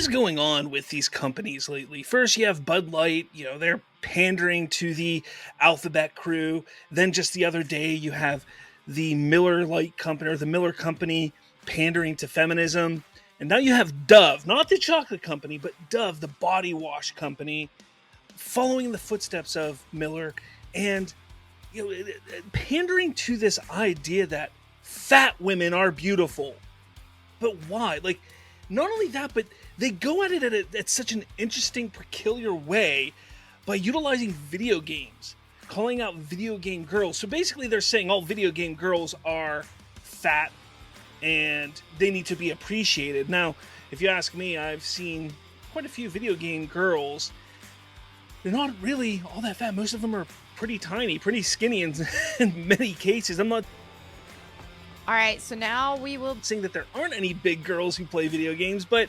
is going on with these companies lately? First, you have Bud Light, they're pandering to the alphabet crew. Then just the other day, you have the Miller Light Company or the Miller Company pandering to feminism. And now you have Dove, not the chocolate company, but Dove, the body wash company, following in the footsteps of Miller and pandering to this idea that fat women are beautiful. But why? Like, not only that, but they go at it at such an interesting, peculiar way by utilizing video games, calling out video game girls. So basically they're saying all video game girls are fat and they need to be appreciated. Now, if you ask me, I've seen quite a few video game girls. They're not really all that fat. Most of them are pretty tiny, pretty skinny in many cases. I'm not All right, so now we will... saying that there aren't any big girls who play video games, but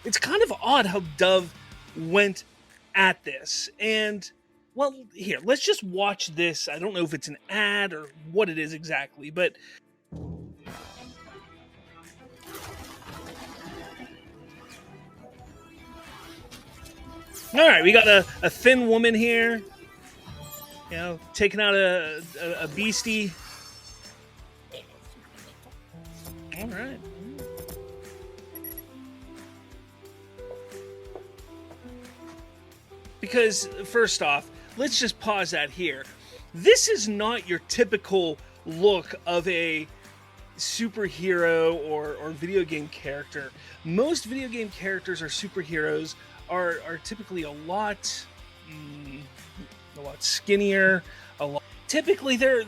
it's kind of odd how Dove went at this. And, well, here, let's just watch this. I don't know if it's an ad or what it is exactly, but... All right, we got a thin woman here, taking out a beastie. All right. Because, first off, let's just pause that here. This is not your typical look of a superhero or video game character. Most video game characters or superheroes are typically a lot skinnier. Typically, they're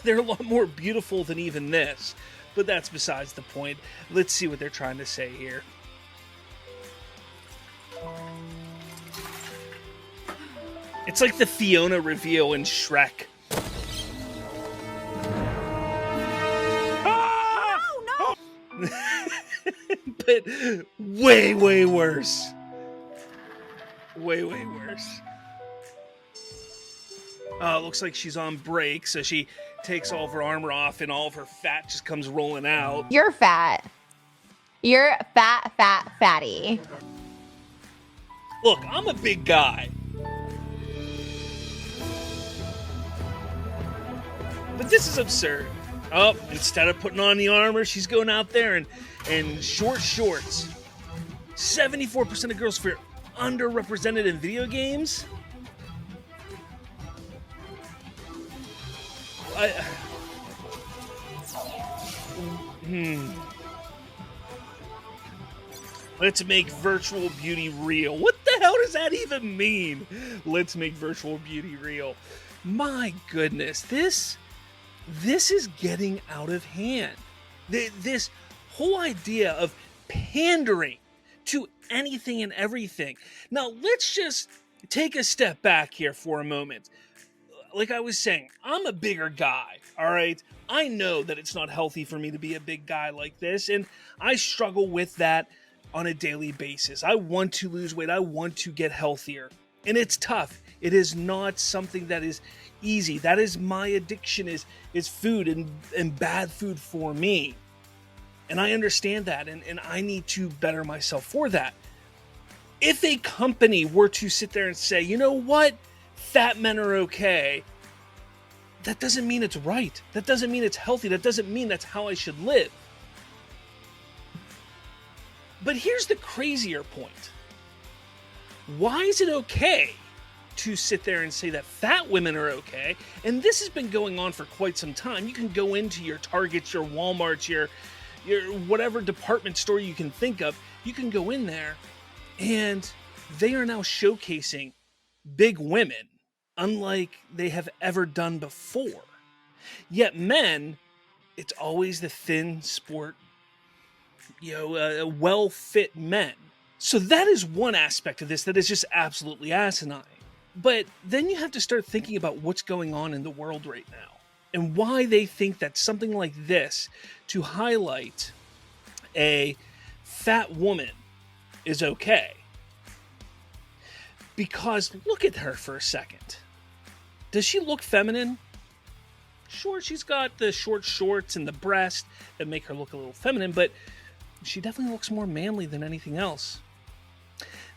a lot more beautiful than even this. But that's besides the point. Let's see what they're trying to say here. It's like the Fiona reveal in Shrek. No! But way, way worse. Way, way worse. Oh, it looks like she's on break, so she takes all of her armor off and all of her fat just comes rolling out. You're fat. You're fatty. Look, I'm a big guy. But this is absurd. Oh, instead of putting on the armor, she's going out there in short shorts. 74% of girls feel underrepresented in video games? Let's make virtual beauty real. What the hell does that even mean? Let's make virtual beauty real. My goodness, this is getting out of hand. This whole idea of pandering to anything and everything. Now, let's just take a step back here for a moment. Like I was saying, I'm a bigger guy, all right? I know that it's not healthy for me to be a big guy like this, and I struggle with that on a daily basis. I want to lose weight. I want to get healthier, and it's tough. It is not something that is easy. That is my addiction is food and bad food for me. And I understand that, and I need to better myself for that. If a company were to sit there and say, you know what? Fat men are okay, that doesn't mean it's right. That doesn't mean it's healthy. That doesn't mean that's how I should live. But here's the crazier point. Why is it okay to sit there and say that fat women are okay? And this has been going on for quite some time. You can go into your Targets, your Walmarts, your whatever department store you can think of. You can go in there and they are now showcasing big women unlike they have ever done before. Yet men, it's always the thin, sport, well-fit men. So that is one aspect of this that is just absolutely asinine. But then you have to start thinking about what's going on in the world right now and why they think that something like this, to highlight a fat woman, is okay. Because look at her for a second. Does she look feminine? Sure, she's got the short shorts and the breast that make her look a little feminine, but she definitely looks more manly than anything else.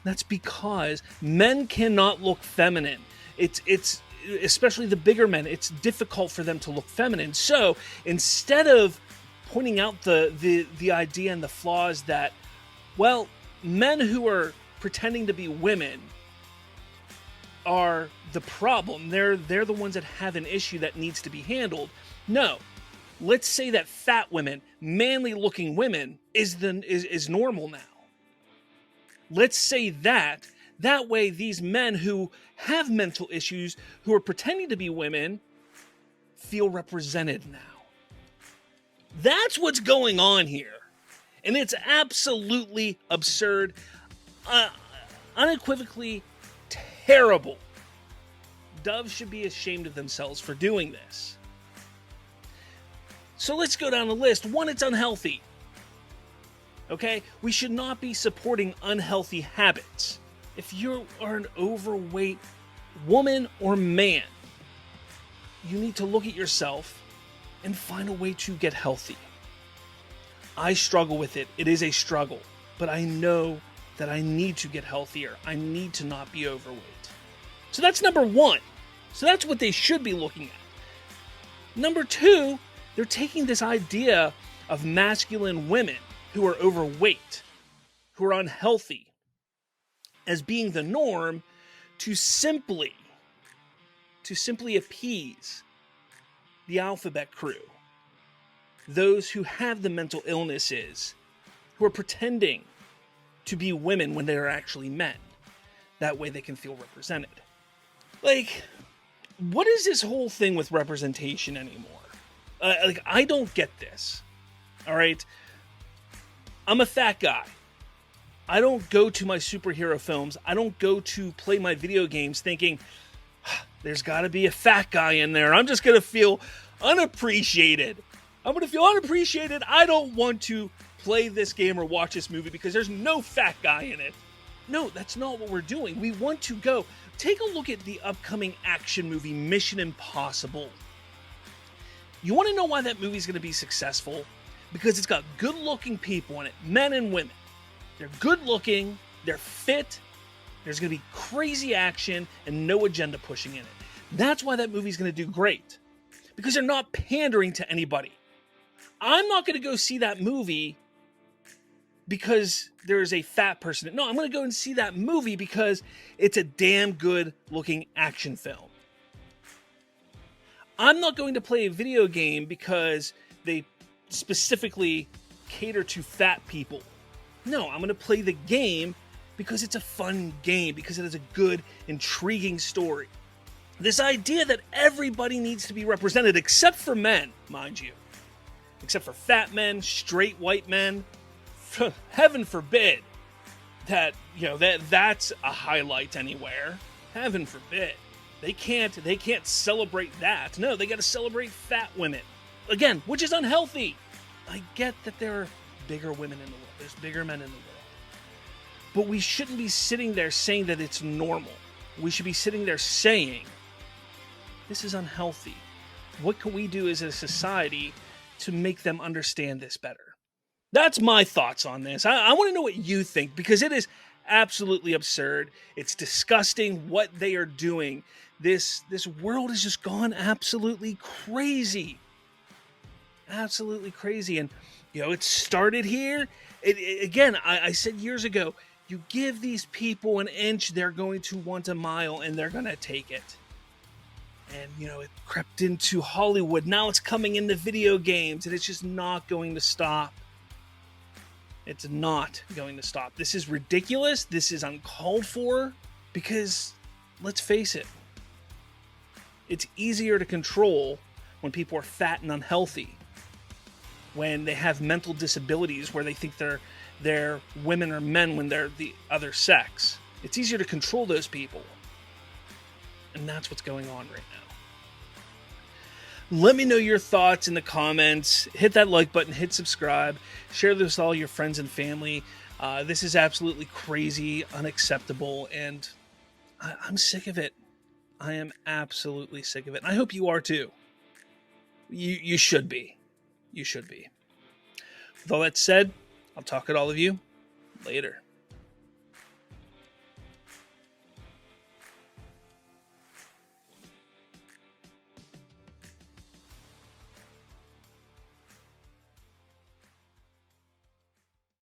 That's because men cannot look feminine. It's especially the bigger men. It's difficult for them to look feminine. So instead of pointing out the idea and the flaws that, well, men who are pretending to be women are the problem. They're the ones that have an issue that needs to be handled. No. Let's say that fat women, manly looking women is normal now. Let's say that way these men who have mental issues, who are pretending to be women, feel represented now. That's what's going on here. And it's absolutely absurd, unequivocally terrible. Doves should be ashamed of themselves for doing this. So let's go down the list. 1, it's unhealthy. Okay? We should not be supporting unhealthy habits. If you are an overweight woman or man, you need to look at yourself and find a way to get healthy. I struggle with it. It is a struggle. But I know that I need to get healthier. I need to not be overweight. So that's number 1. So that's what they should be looking at. Number 2, they're taking this idea of masculine women who are overweight, who are unhealthy, as being the norm to simply appease the alphabet crew. Those who have the mental illnesses, who are pretending to be women when they are actually men. That way they can feel represented. Like, what is this whole thing with representation anymore? I don't get this. All right? I'm a fat guy. I don't go to my superhero films. I don't go to play my video games thinking, there's got to be a fat guy in there. I'm just going to feel unappreciated. I'm going to feel unappreciated. I don't want to play this game or watch this movie because there's no fat guy in it. No, that's not what we're doing. We want to go. Take a look at the upcoming action movie, Mission Impossible. You want to know why that movie's going to be successful? Because it's got good-looking people in it, men and women. They're good-looking, they're fit, there's going to be crazy action, and no agenda pushing in it. That's why that movie's going to do great. Because they're not pandering to anybody. I'm not going to go see that movie because there's a fat person. No, I'm going to go and see that movie because it's a damn good-looking action film. I'm not going to play a video game because they specifically cater to fat people. No, I'm going to play the game because it's a fun game, because it has a good, intriguing story. This idea that everybody needs to be represented, except for men, mind you. Except for fat men, straight white men. Heaven forbid that, that's a highlight anywhere. Heaven forbid. They can't celebrate that. No, they got to celebrate fat women. Again, which is unhealthy. I get that there are bigger women in the world. There's bigger men in the world. But we shouldn't be sitting there saying that it's normal. We should be sitting there saying, this is unhealthy. What can we do as a society to make them understand this better? That's my thoughts on this. I want to know what you think, because it is absolutely absurd. It's disgusting what they are doing. This world has just gone absolutely crazy. Absolutely crazy. And, it started here. Again, I said years ago, you give these people an inch, they're going to want a mile, and they're going to take it. And, it crept into Hollywood. Now it's coming into video games, and it's just not going to stop. It's not going to stop. This is ridiculous. This is uncalled for, because, let's face it, it's easier to control when people are fat and unhealthy, when they have mental disabilities where they think they're women or men when they're the other sex. It's easier to control those people. And that's what's going on right now. Let me know your thoughts in the comments. Hit that like button, hit subscribe, share this with all your friends and family. This is absolutely crazy, unacceptable, and I'm sick of it. I am absolutely sick of it. And I hope you are too. You should be. You should be. With all that said, I'll talk at all of you later.